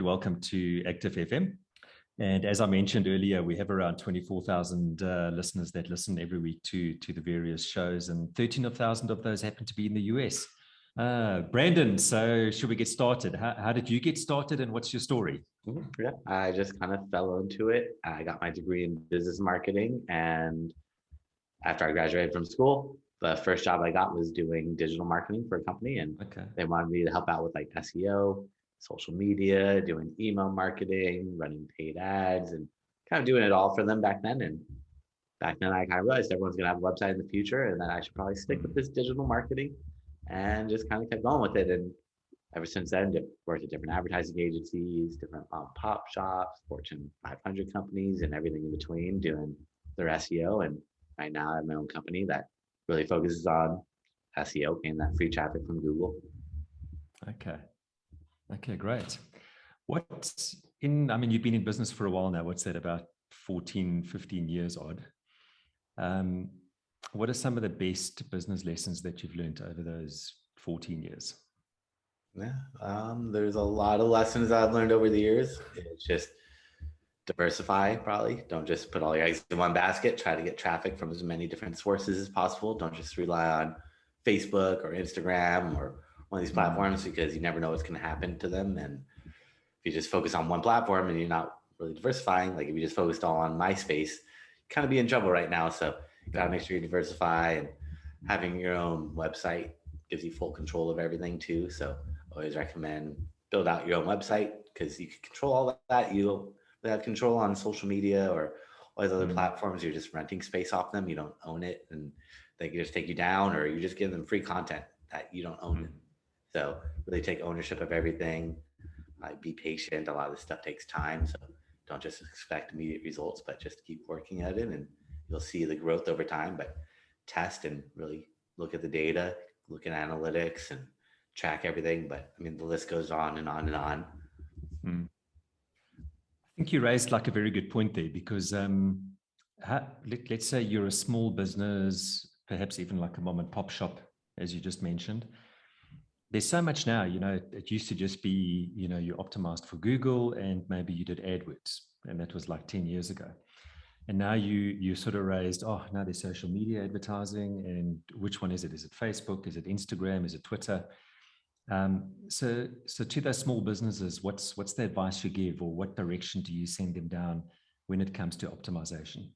Welcome to Active FM. And as I mentioned earlier, we have around 24,000 listeners that listen every week to the various shows, and 13,000 of those happen to be in the US. Brandon, so should we get started? How did you get started, and what's your story? Yeah, I just kind of fell into it. I got my degree in business marketing, and after I graduated from school, the first job I got was doing digital marketing for a company, and they wanted me to help out with like SEO, social media, doing email marketing, running paid ads, and kind of doing it all for them back then. And back then, I kind of realized everyone's going to have a website in the future, and that I should probably stick with this digital marketing, and just kind of kept going with it. And ever since then, worked at different advertising agencies, different pop shops, Fortune 500 companies, and everything in between, doing their SEO. And right now, I have my own company that really focuses on SEO, getting that free traffic from Google. Okay, great. I mean, you've been in business for a while now. What's that, about 14, 15 years odd? What are some of the best business lessons that you've learned over those 14 years? Yeah, there's a lot of lessons I've learned over the years. It's just diversify, probably. Don't just put all your eggs in one basket. Try to get traffic from as many different sources as possible. Don't just rely on Facebook or Instagram or one of these platforms, because you never know what's going to happen to them. And if you just focus on one platform and you're not really diversifying, like if you just focused all on MySpace, you kind of be in trouble right now. So you got to make sure you diversify, and having your own website gives you full control of everything too. So always recommend build out your own website, because you can control all that. You have control on social media or all these other platforms. You're just renting space off them. You don't own it, and they can just take you down, or you just give them free content that you don't own it. So really take ownership of everything. Be patient. A lot of this stuff takes time. So don't just expect immediate results, but just keep working at it, and you'll see the growth over time. But test and really look at the data, look at analytics, and track everything. But I mean, the list goes on and on and on. I think you raised like a very good point there, because let's say you're a small business, perhaps even like a mom and pop shop, as you just mentioned. There's so much now, it used to just be, you optimized for Google and maybe you did AdWords, and that was like 10 years ago. And now you sort of raised, now there's social media advertising, and which one is it? Is it Facebook? Is it Instagram? Is it Twitter? So to those small businesses, what's the advice you give, or what direction do you send them down when it comes to optimization?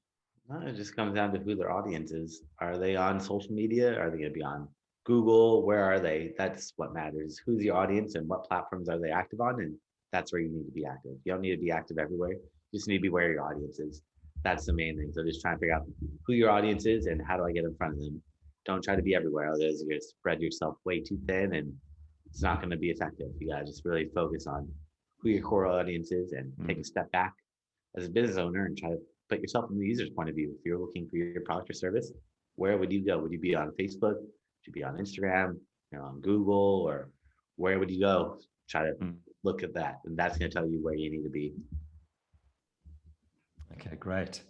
It just comes down to who their audience is. Are they on social media? Are they going to be on Google? Where are they? That's what matters. Who's your audience and what platforms are they active on? And that's where you need to be active. You don't need to be active everywhere. You just need to be where your audience is. That's the main thing. So just try to figure out who your audience is and how do I get in front of them. Don't try to be everywhere. Otherwise, you're going to spread yourself way too thin, and it's not going to be effective. You got to just really focus on who your core audience is, and take a step back as a business owner and try to put yourself from the user's point of view. If you're looking for your product or service, where would you go? Would you be on Facebook? Would you be on Instagram? On Google? Or where would you go? Try to look at that, and that's going to tell you where you need to be. Okay, great.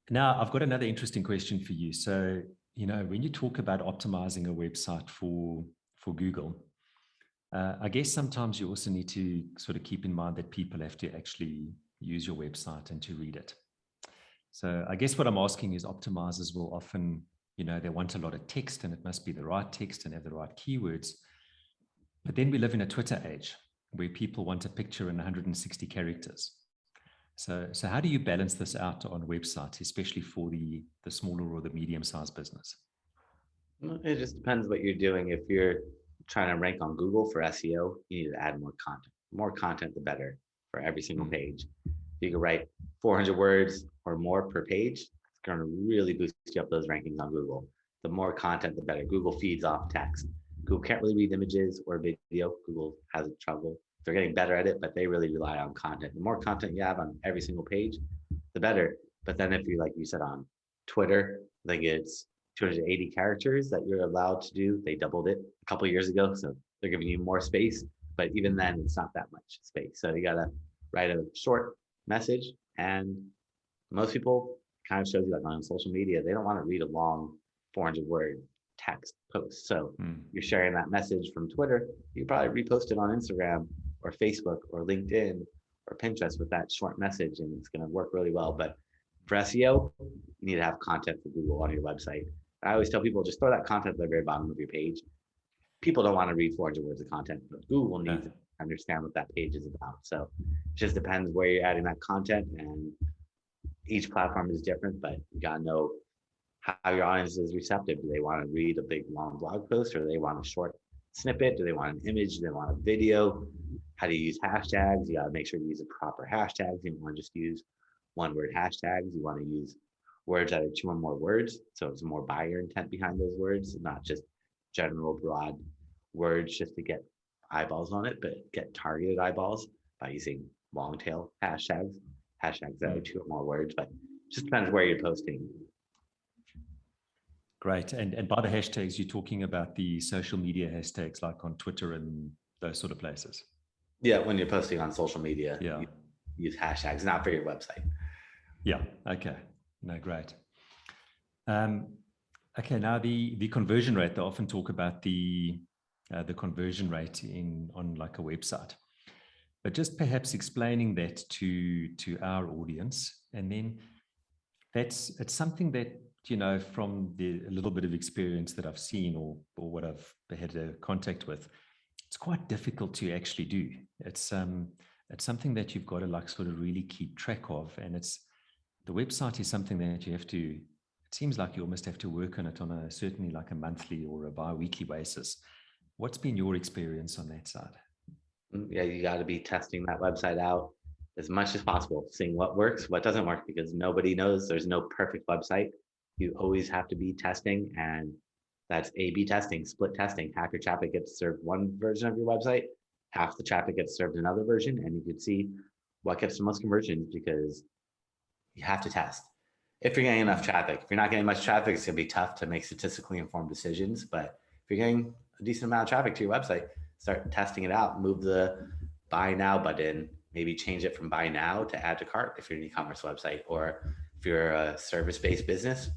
Now, I've got another interesting question for you. So, when you talk about optimizing a website for Google, I guess sometimes you also need to sort of keep in mind that people have to actually use your website and to read it. So I guess what I'm asking is, optimizers will often, they want a lot of text, and it must be the right text and have the right keywords. But then we live in a Twitter age where people want a picture in 160 characters. So how do you balance this out on websites, especially for the smaller or the medium-sized business? It just depends what you're doing. If you're trying to rank on Google for SEO, you need to add more content. More content, the better, for every single page. If you can write 400 words or more per page, it's going to really boost you up those rankings on Google. The more content, the better. Google feeds off text. Google can't really read images or video. Google has trouble. They're getting better at it, but they really rely on content. The more content you have on every single page, the better. But then if you, like you said, on Twitter, I think it's 280 characters that you're allowed to do. They doubled it a couple of years ago, so they're giving you more space. But even then, it's not that much space. So you got to write a short message. And most people, kind of shows you, like on social media, they don't want to read a long 400-word text post. So you're sharing that message from Twitter, you probably repost it on Instagram or Facebook or LinkedIn or Pinterest with that short message, and it's going to work really well. But for SEO, you need to have content for Google on your website. I always tell people, just throw that content at the very bottom of your page. People don't want to read 400 words of content, but Google needs to understand what that page is about. So it just depends where you're adding that content, and each platform is different, but you got to know how your audience is receptive. Do they want to read a big long blog post, or do they want a short snippet? Do they want an image? Do they want a video? How do you use hashtags? You got to make sure you use the proper hashtags. You don't want to just use one word hashtags. You want to use words that are 2 or more words. So it's more buyer intent behind those words, not just general broad words just to get eyeballs on it, but get targeted eyeballs by using long tail hashtags that are 2 or more words, but it just depends where you're posting. Great. And by the hashtags, you're talking about the social media hashtags like on Twitter and those sort of places? Yeah, when you're posting on social media, yeah, you use hashtags, not for your website. Yeah, okay. No, great. Okay, now the conversion rate, they often talk about the conversion rate on like a website. But just perhaps explaining that to our audience, and then it's something that, you know, from a little bit of experience that I've seen or what I've had a contact with, it's quite difficult to actually do. It's something that you've got to like sort of really keep track of, and the website is something that you have to. It seems like you almost have to work on it on certainly like a monthly or a bi-weekly basis. What's been your experience on that side? Yeah, you got to be testing that website out as much as possible, seeing what works, what doesn't work, because nobody knows. There's no perfect website. You always have to be testing, and that's A/B testing, split testing. Half your traffic gets served one version of your website, half the traffic gets served another version, and you can see what gets the most conversions because you have to test. If you're getting enough traffic, if you're not getting much traffic, it's going to be tough to make statistically informed decisions. But if you're getting a decent amount of traffic to your website, start testing it out. Move the buy now button, maybe change it from buy now to add to cart if you're an e-commerce website, or if you're a service-based business,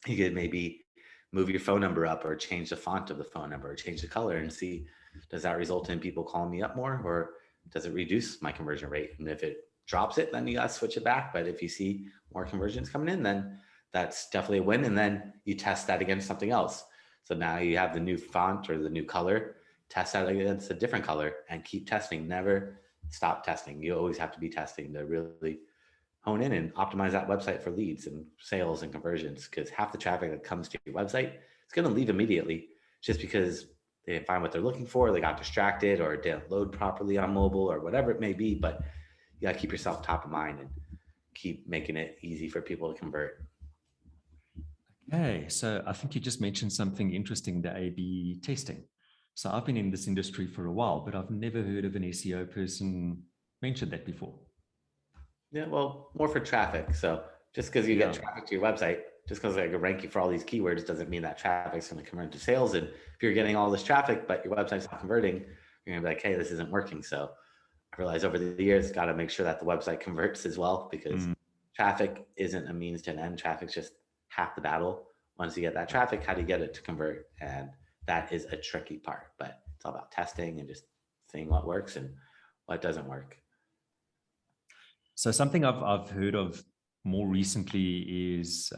you could maybe move your phone number up or change the font of the phone number or change the color and see, does that result in people calling me up more, or does it reduce my conversion rate? And if it drops it, then you got to switch it back. But if you see more conversions coming in, then that's definitely a win. And then you test that against something else. So now you have the new font or the new color, test that against a different color and keep testing. Never stop testing. You always have to be testing to really hone in and optimize that website for leads and sales and conversions, because half the traffic that comes to your website is going to leave immediately just because they didn't find what they're looking for, they got distracted, or didn't load properly on mobile, or whatever it may be. But you got to keep yourself top of mind and keep making it easy for people to convert. Okay, so I think you just mentioned something interesting, the A/B testing. So I've been in this industry for a while, but I've never heard of an SEO person mention that before. Yeah, well, more for traffic. So just because you get traffic to your website, just because I could rank you for all these keywords, doesn't mean that traffic's going to convert to sales. And if you're getting all this traffic, but your website's not converting, you're going to be like, hey, this isn't working. So I realized over the years, got to make sure that the website converts as well, because traffic isn't a means to an end. Traffic's just half the battle. Once you get that traffic, how do you get it to convert? And that is a tricky part, but it's all about testing and just seeing what works and what doesn't work. So something I've heard of more recently is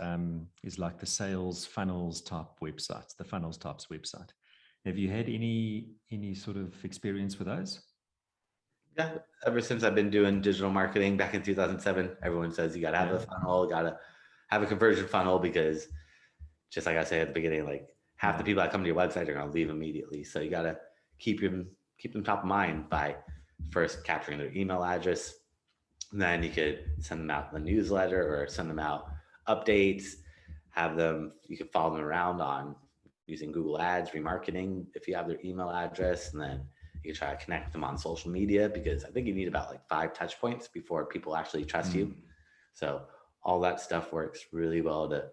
like the sales funnels type websites, the funnels types website. Have you had any sort of experience with those? Yeah, ever since I've been doing digital marketing back in 2007, everyone says you got to have a funnel, got to have a conversion funnel, because just like I said at the beginning, like half the people that come to your website are going to leave immediately. So you got to keep them top of mind by first capturing their email address. And then you could send them out the newsletter or send them out updates, you could follow them around on using Google Ads, remarketing if you have their email address, and then you can try to connect them on social media, because I think you need about like 5 touch points before people actually trust you. So all that stuff works really well to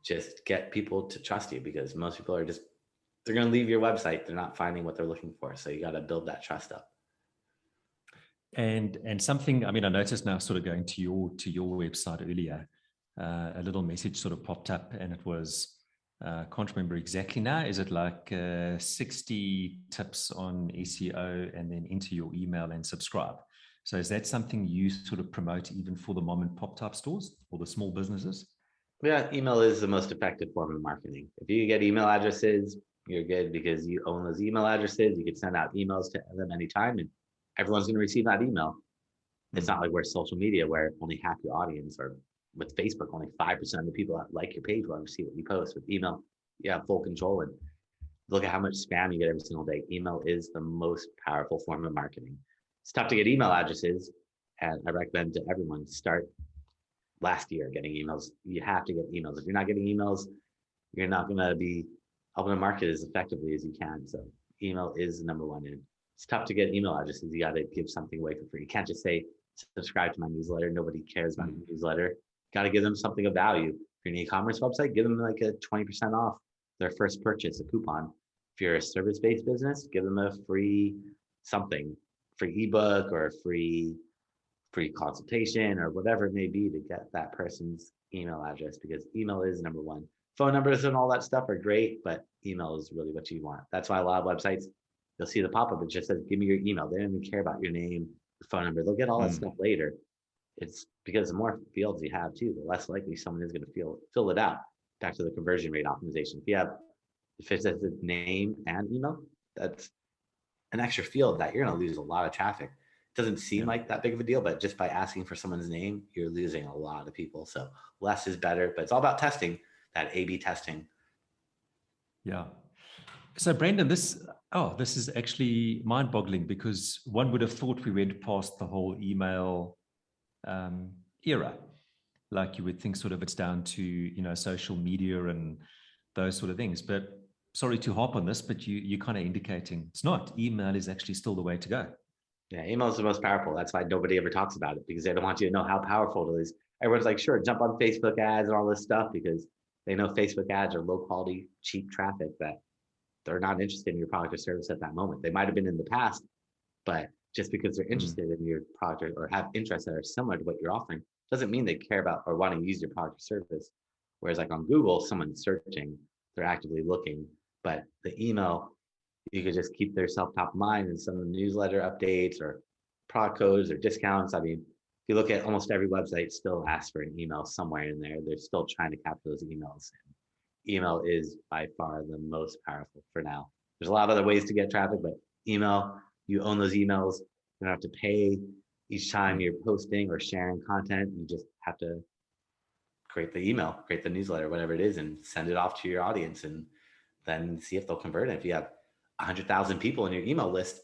just get people to trust you, because most people they're going to leave your website. They're not finding what they're looking for. So you got to build that trust up. And something, I mean, I noticed now sort of going to your website earlier, a little message sort of popped up, and it was Can't remember exactly now. Is it like 60 tips on SEO and then enter your email and subscribe? So is that something you sort of promote even for the mom and pop type stores or the small businesses? Yeah, email is the most effective form of marketing. If you get email addresses, you're good because you own those email addresses. You can send out emails to them anytime and everyone's going to receive that email. It's not like we're social media where only half your audience, or with Facebook, only 5% of the people that like your page will ever see what you post. With email, you have full control, and look at how much spam you get every single day. Email is the most powerful form of marketing. It's tough to get email addresses, and I recommend to everyone start last year getting emails. You have to get emails. If you're not getting emails, you're not going to be able to market as effectively as you can. So email is number one. And it's tough to get email addresses. You got to give something away for free. You can't just say, subscribe to my newsletter. Nobody cares about your newsletter. Got to give them something of value. If you're an e-commerce website, give them like a 20% off their first purchase, a coupon. If you're a service-based business, give them a free something, free ebook or a free consultation or whatever it may be to get that person's email address, because email is number one. Phone numbers and all that stuff are great, but email is really what you want. That's why a lot of websites, you'll see the pop-up, it just says, give me your email. They don't even care about your name, your phone number. They'll get all that stuff later. It's because the more fields you have too, the less likely someone is going to fill it out. Back to the conversion rate optimization. If it says the name and email, that's an extra field that you're going to lose a lot of traffic. It doesn't seem like that big of a deal, but just by asking for someone's name, you're losing a lot of people. So less is better, but it's all about testing, that A/B testing. Yeah. So Brandon, this is actually mind-boggling, because one would have thought we went past the whole email era. Like you would think sort of it's down to, social media and those sort of things. But sorry to harp on this, but you're kind of indicating it's not. Email is actually still the way to go. Yeah, email is the most powerful. That's why nobody ever talks about it, because they don't want you to know how powerful it is. Everyone's like, sure, jump on Facebook ads and all this stuff, because they know Facebook ads are low quality, cheap traffic that they're not interested in your product or service at that moment. They might have been in the past, but just because they're interested in your product or have interests that are similar to what you're offering doesn't mean they care about or want to use your product or service. Whereas like on Google, someone's searching, they're actively looking, but the email, you could just keep yourself top of mind in some of the newsletter updates or product codes or discounts. I mean, if you look at almost every website, still asks for an email somewhere in there. They're still trying to capture those emails. Email is by far the most powerful for now. There's a lot of other ways to get traffic, but email, you own those emails. You don't have to pay each time you're posting or sharing content. You just have to create the email, create the newsletter, whatever it is, and send it off to your audience, and then see if they'll convert it. If you have 100,000 people in your email list,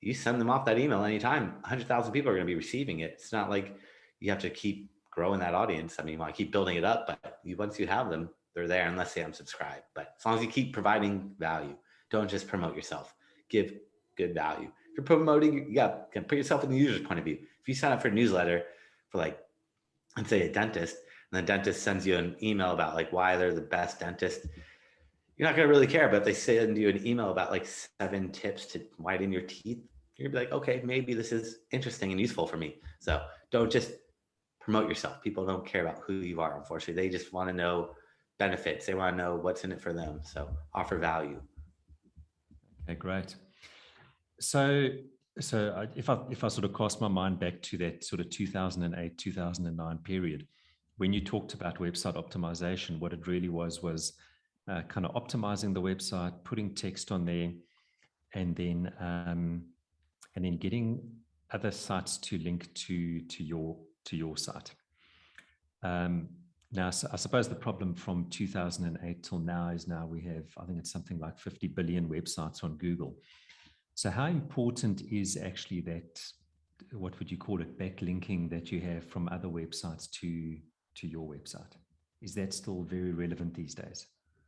you send them off that email anytime. 100,000 people are going to be receiving it. It's not like you have to keep growing that audience. I mean, you want to keep building it up, but once you have them, they're there unless they unsubscribe. But as long as you keep providing value, don't just promote yourself. Give good value. If you're promoting, you got to put yourself in the user's point of view. If you sign up for a newsletter for like, let's say a dentist, and the dentist sends you an email about like why they're the best dentist, you're not going to really care. But if they send you an email about like 7 tips to whiten your teeth, you're going to be like, okay, maybe this is interesting and useful for me. So don't just promote yourself. People don't care about who you are, unfortunately. They just want to know benefits. They want to know what's in it for them. So offer value. Okay, great. So if I sort of cast my mind back to that sort of 2008, 2009 period, when you talked about website optimization, what it really was kind of optimizing the website, putting text on there, and then getting other sites to link to your site. Now, so I suppose the problem from 2008 till now is now we have, I think it's something like 50 billion websites on Google. So how important is actually that, what would you call it, backlinking that you have from other websites to your website? Is that still very relevant these days?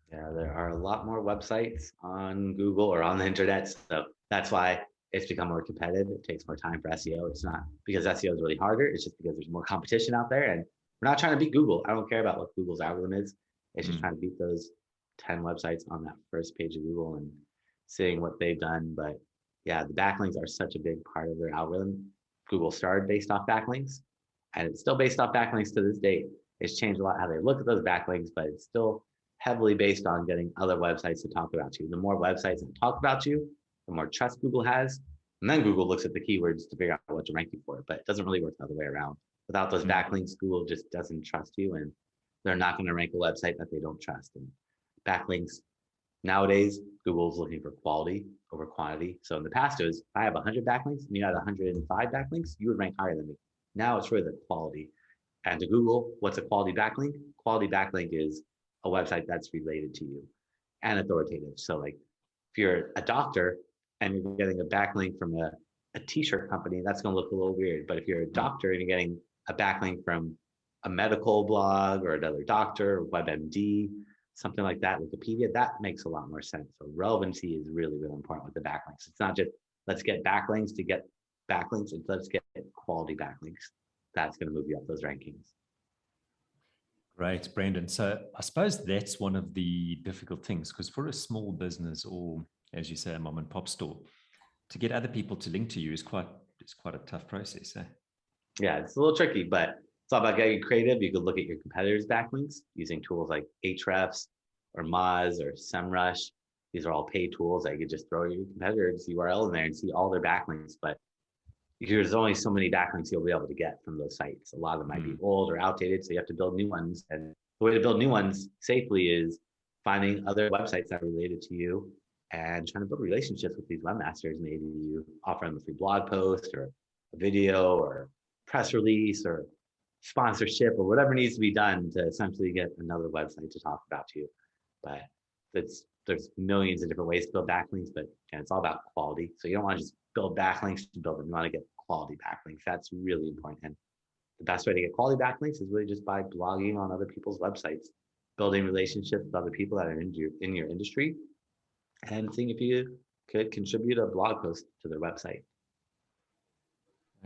Yeah, there are a lot more websites on Google or on the internet. So that's why it's become more competitive. It takes more time for SEO. It's not because SEO is really harder. It's just because there's more competition out there. And we're not trying to beat Google. I don't care about what Google's algorithm is. It's just trying to beat those 10 websites on that first page of Google and seeing what they've done. But yeah, the backlinks are such a big part of their algorithm. Google started based off backlinks, and it's still based off backlinks to this date. It's changed a lot how they look at those backlinks, but it's still heavily based on getting other websites to talk about you. The more websites that talk about you, the more trust Google has. And then Google looks at the keywords to figure out what to rank you for. But it doesn't really work the other way around. Without those backlinks, Google just doesn't trust you, and they're not going to rank a website that they don't trust. And backlinks, nowadays, Google's looking for quality over quantity. So in the past, it was, if I have 100 backlinks and you had 105 backlinks, you would rank higher than me. Now it's really the quality. And to Google, what's a quality backlink? Quality backlink is a website that's related to you and authoritative. So like if you're a doctor and you're getting a backlink from a t-shirt company, that's going to look a little weird. But if you're a doctor and you're getting a backlink from a medical blog or another doctor or WebMD, something like that, Wikipedia, that makes a lot more sense. So relevancy is really, really important with the backlinks. It's not just let's get backlinks to get backlinks, it's let's get quality backlinks. That's going to move you up those rankings. Great, Brandon. So I suppose that's one of the difficult things, because for a small business, or as you say, a mom and pop store, to get other people to link to you is quite a tough process. Eh? Yeah, it's a little tricky, but it's all about getting creative. You could look at your competitors' backlinks using tools like Ahrefs or Moz or SEMrush. These are all paid tools that you could just throw your competitors' URL in there and see all their backlinks. But there's only so many backlinks you'll be able to get from those sites. A lot of them might be old or outdated, so you have to build new ones. And the way to build new ones safely is finding other websites that are related to you and trying to build relationships with these webmasters. Maybe you offer them a free blog post or a video or press release or sponsorship or whatever needs to be done to essentially get another website to talk about you. But there's millions of different ways to build backlinks, but again, it's all about quality. So you don't want to just build backlinks to build them. You want to get quality backlinks. That's really important. And the best way to get quality backlinks is really just by blogging on other people's websites, building relationships with other people that are in your industry, and seeing if you could contribute a blog post to their website.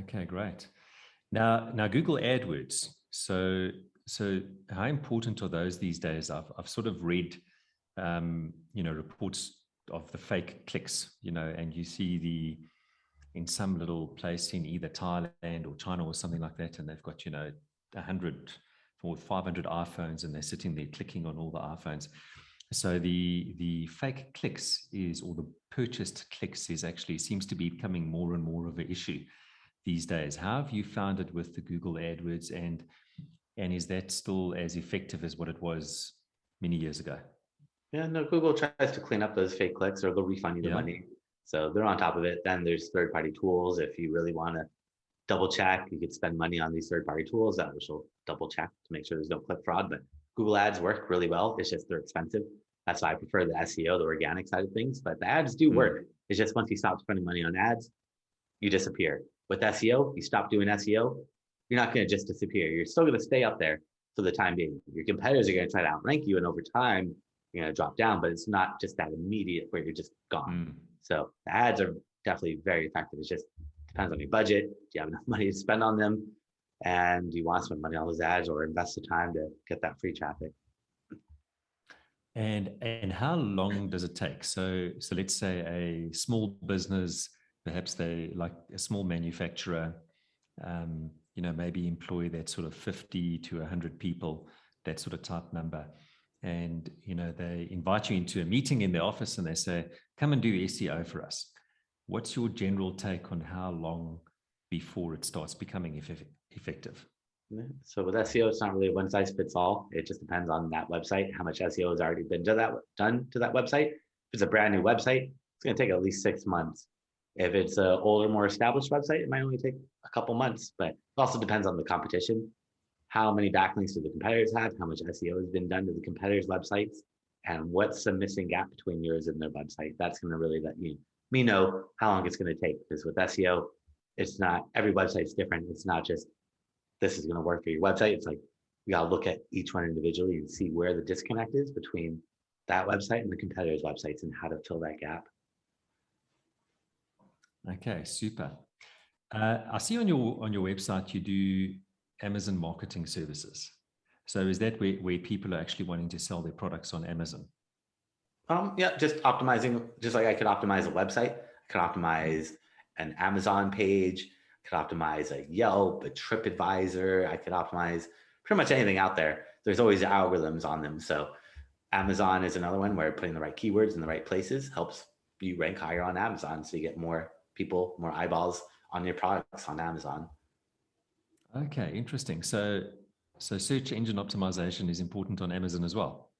Okay, great. Now Google AdWords. So how important are those these days? I've sort of read, reports of the fake clicks, and you see in some little place in either Thailand or China or something like that, and they've got 100 or 500 iPhones, and they're sitting there clicking on all the iPhones. So the fake clicks or the purchased clicks seems to be becoming more and more of an issue these days. How have you found it with the Google AdWords, and is that still as effective as what it was many years ago? Yeah, no, Google tries to clean up those fake clicks, or they'll refund you the money. So they're on top of it. Then there's third-party tools. If you really want to double check, you could spend money on these third-party tools that will double check to make sure there's no click fraud. But Google ads work really well. It's just they're expensive. That's why I prefer the SEO, the organic side of things. But the ads do work. It's just once you stop spending money on ads, you disappear. With SEO, you stop doing SEO, you're not going to just disappear. You're still going to stay up there for the time being. Your competitors are going to try to outrank you, and over time, you're going to drop down, but it's not just that immediate where you're just gone. So the ads are definitely very effective. It just depends on your budget. Do you have enough money to spend on them? And do you want to spend money on those ads or invest the time to get that free traffic? And how long does it take? So let's say a small business, perhaps they like a small manufacturer, maybe employ that sort of 50 to 100 people, that sort of type number. And, they invite you into a meeting in their office and they say, come and do SEO for us. What's your general take on how long before it starts becoming effective? Yeah. So with SEO, it's not really a one size fits all. It just depends on that website, how much SEO has already been done to that website. If it's a brand new website, it's going to take at least 6 months. If it's an older, more established website, it might only take a couple months, but it also depends on the competition. How many backlinks do the competitors have? How much SEO has been done to the competitors' websites? And what's the missing gap between yours and their website? That's going to really let me know how long it's going to take. Because with SEO, it's not, every website's different. It's not just, this is going to work for your website. It's like, you got to look at each one individually and see where the disconnect is between that website and the competitors' websites and how to fill that gap. Okay, super. I see on your website you do Amazon marketing services. So is that where people are actually wanting to sell their products on Amazon? Yeah, just optimizing, just like I could optimize a website, I could optimize an Amazon page, I could optimize a Yelp, a TripAdvisor, I could optimize pretty much anything out there. There's always algorithms on them. So Amazon is another one where putting the right keywords in the right places helps you rank higher on Amazon. So you get more people, more eyeballs on your products on Amazon. Okay, interesting. So search engine optimization is important on Amazon as well.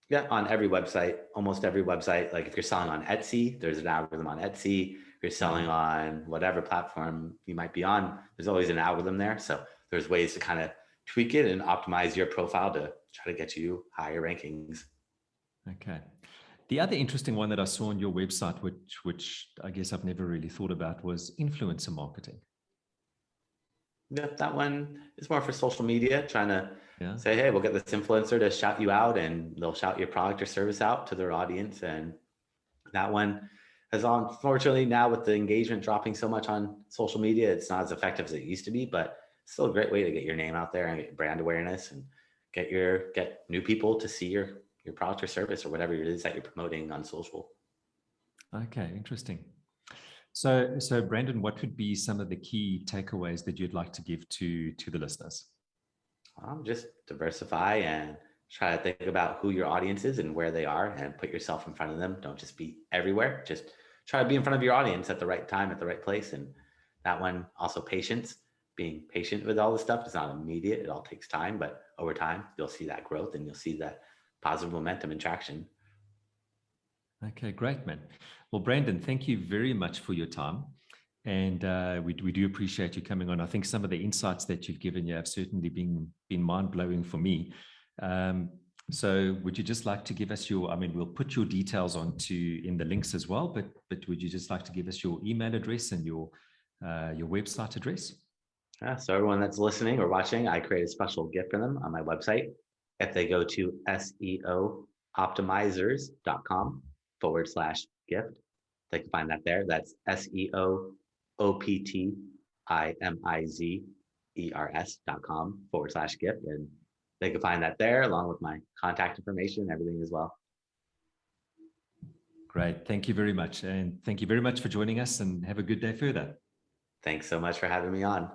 Yeah, on every website, almost every website. Like if you're selling on Etsy, there's an algorithm on Etsy. If you're selling on whatever platform you might be on, there's always an algorithm there. So there's ways to kind of tweak it and optimize your profile to try to get you higher rankings. Okay. The other interesting one that I saw on your website, which I guess I've never really thought about, was influencer marketing. Yeah, that one is more for social media, trying to Yeah. say, hey, we'll get this influencer to shout you out and they'll shout your product or service out to their audience. And that one has, unfortunately, now with the engagement dropping so much on social media, it's not as effective as it used to be, but still a great way to get your name out there and get brand awareness and get new people to see your product or service or whatever it is that you're promoting on social. Okay, interesting. So Brandon, what would be some of the key takeaways that you'd like to give to the listeners? Just diversify and try to think about who your audience is and where they are and put yourself in front of them. Don't just be everywhere. Just try to be in front of your audience at the right time, at the right place. And that one, also patience, being patient with all this stuff. It's not immediate. It all takes time, but over time, you'll see that growth and you'll see that positive momentum and traction. Okay, great, man. Well, Brandon, thank you very much for your time. And we do appreciate you coming on. I think some of the insights that you've given you have certainly been mind-blowing for me. So would you just like to give us your, I mean, we'll put your details in the links as well, but would you just like to give us your email address and your website address? So everyone that's listening or watching, I create a special gift for them on my website. If they go to SEOoptimizers.com/gift, they can find that there. That's SEOoptimizers.com/gift. And they can find that there along with my contact information and everything as well. Great. Thank you very much. And thank you very much for joining us and have a good day further. Thanks so much for having me on.